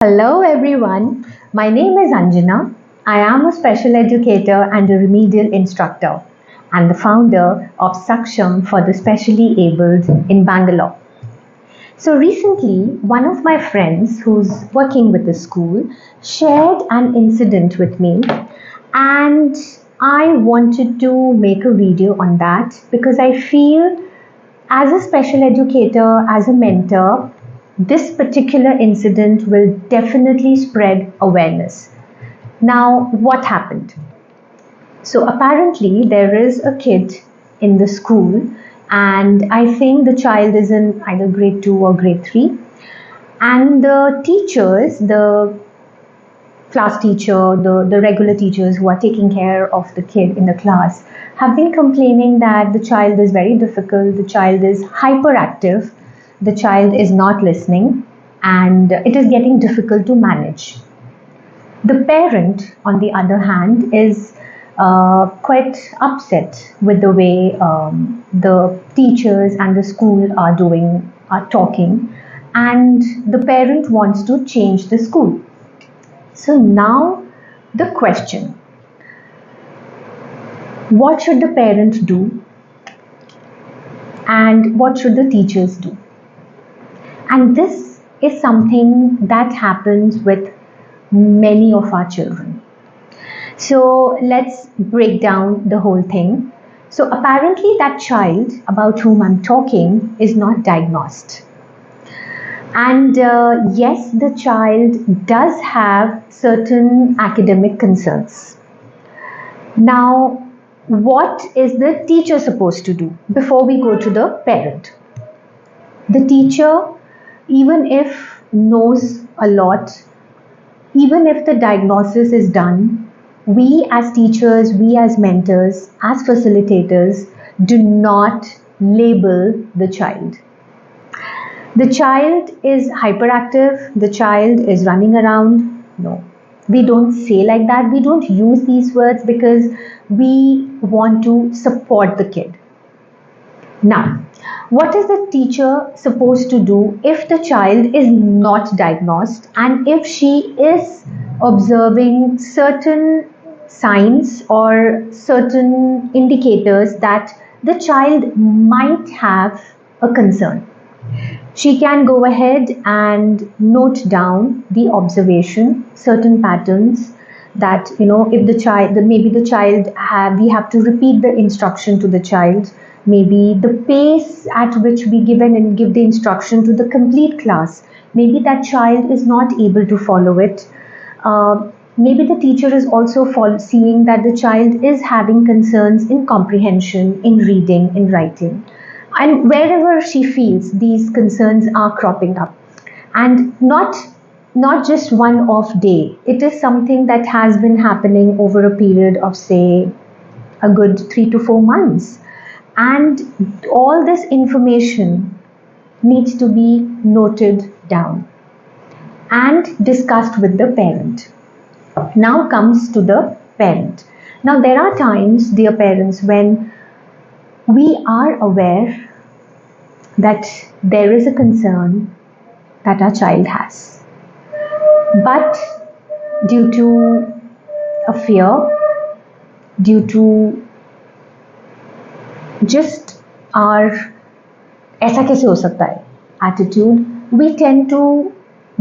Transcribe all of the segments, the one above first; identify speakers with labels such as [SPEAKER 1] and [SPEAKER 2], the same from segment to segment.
[SPEAKER 1] Hello everyone, my name is Anjana. I am a special educator and a remedial instructor and the founder of Saksham for the specially abled in Bangalore. So recently, one of my friends who's working with the school shared an incident with me, and I wanted to make a video on that because I feel as a special educator, as a mentor, this particular incident will definitely spread awareness. Now, what happened? So, apparently, there is a kid in the school, and I think the child is in either grade 2 or grade 3. And the teachers, the class teacher, the regular teachers who are taking care of the kid in the class, have been complaining that the child is very difficult, the child is hyperactive, the child is not listening, and it is getting difficult to manage. The parent, on the other hand, is quite upset with the way the teachers and the school are talking, and the parent wants to change the school. So now the question, what should the parent do and what should the teachers do? And this is something that happens with many of our children. So let's break down the whole thing. So apparently that child about whom I'm talking is not diagnosed. And yes, the child does have certain academic concerns. Now, what is the teacher supposed to do before we go to the parent? The teacher, even if knows a lot, even if the diagnosis is done, we as teachers, we as mentors, as facilitators, do not label the child. The child is hyperactive, the child is running around. No, we don't say like that. We don't use these words because we want to support the kid. Now, what is the teacher supposed to do if the child is not diagnosed and if she is observing certain signs or certain indicators that the child might have a concern? She can go ahead and note down the observation, certain patterns that, if the child, maybe the child we have to repeat the instruction to the child, maybe the pace at which we give the instruction to the complete class, maybe that child is not able to follow it. Maybe the teacher is also seeing that the child is having concerns in comprehension, in reading, in writing, and wherever she feels these concerns are cropping up, and not just one off day, it is something that has been happening over a period of, say, a good 3 to 4 months, and all this information needs to be noted down and discussed with the parent. Now comes to the parent. Now there are times, dear parents, when we are aware that there is a concern that our child has, but due to a fear, due to just our ऐसा कैसे हो सकता है attitude, we tend to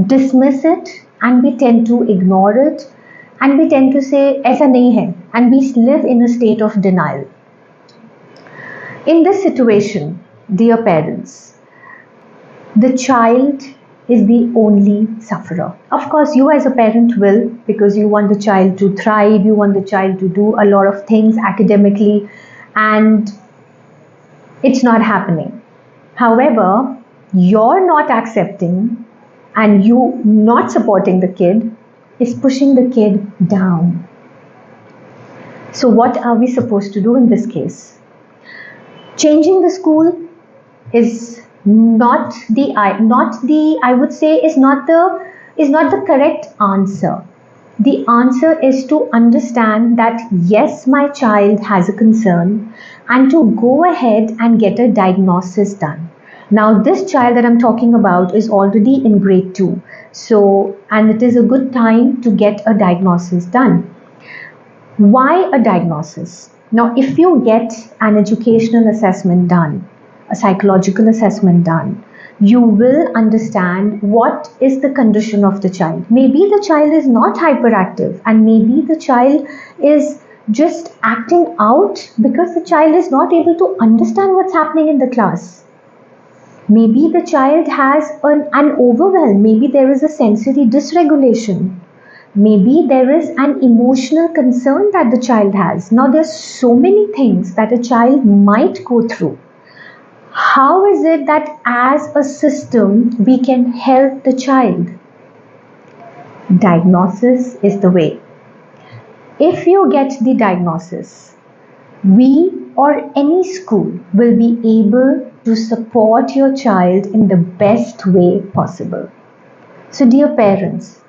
[SPEAKER 1] dismiss it and we tend to ignore it and we tend to say ऐसा नहीं है, and we live in a state of denial. In this situation, dear parents, the child is the only sufferer. Of course, you as a parent will, because you want the child to thrive, you want the child to do a lot of things academically, and it's not happening. However, you're not accepting and you not supporting the kid is pushing the kid down. So what are we supposed to do in this case? Changing the school is not the correct answer. The answer is to understand that yes, my child has a concern, and to go ahead and get a diagnosis done. Now, this child that I'm talking about is already in grade 2. So, and it is a good time to get a diagnosis done. Why a diagnosis? Now, if you get an educational assessment done, a psychological assessment done, you will understand what is the condition of the child. Maybe the child is not hyperactive, and maybe the child is just acting out because the child is not able to understand what's happening in the class. Maybe the child has an overwhelm, maybe there is a sensory dysregulation. Maybe there is an emotional concern that the child has. Now, there's so many things that a child might go through. How is it that as a system we can help the child? Diagnosis is the way. If you get the diagnosis, we or any school will be able to support your child in the best way possible. So, dear parents,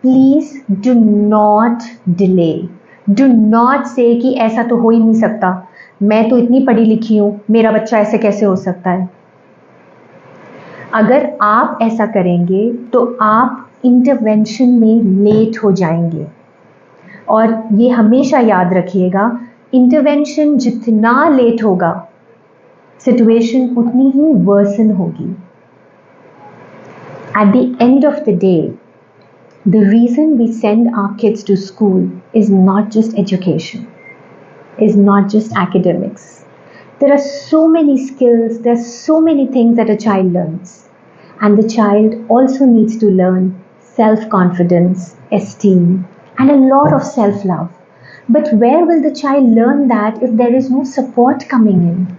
[SPEAKER 1] please do not delay. Do not say कि ऐसा तो हो ही नहीं सकता, मैं तो इतनी पढ़ी लिखी हूँ, मेरा बच्चा ऐसे कैसे हो सकता है. अगर आप ऐसा करेंगे तो आप इंटरवेंशन में लेट हो जाएंगे. और ये हमेशा याद रखिएगा, इंटरवेंशन जितना लेट होगा, सिचुएशन उतनी ही वर्सन होगी. At the end of the day, the reason we send our kids to school is not just education, is not just academics. There are so many skills, there are so many things that a child learns. And the child also needs to learn self-confidence, esteem, and a lot of self-love. But where will the child learn that if there is no support coming in?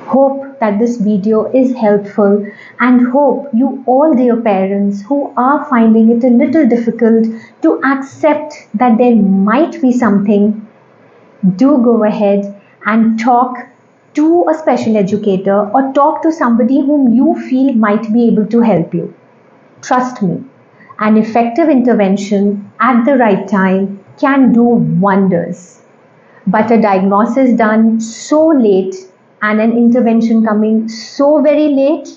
[SPEAKER 1] Hope that this video is helpful, and hope you all, dear parents who are finding it a little difficult to accept that there might be something, do go ahead and talk to a special educator or talk to somebody whom you feel might be able to help you. Trust me, an effective intervention at the right time can do wonders. But a diagnosis done so late and an intervention coming so very late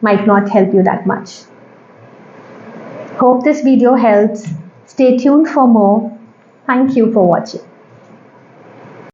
[SPEAKER 1] might not help you that much. Hope this video helps. Stay tuned for more. Thank you for watching.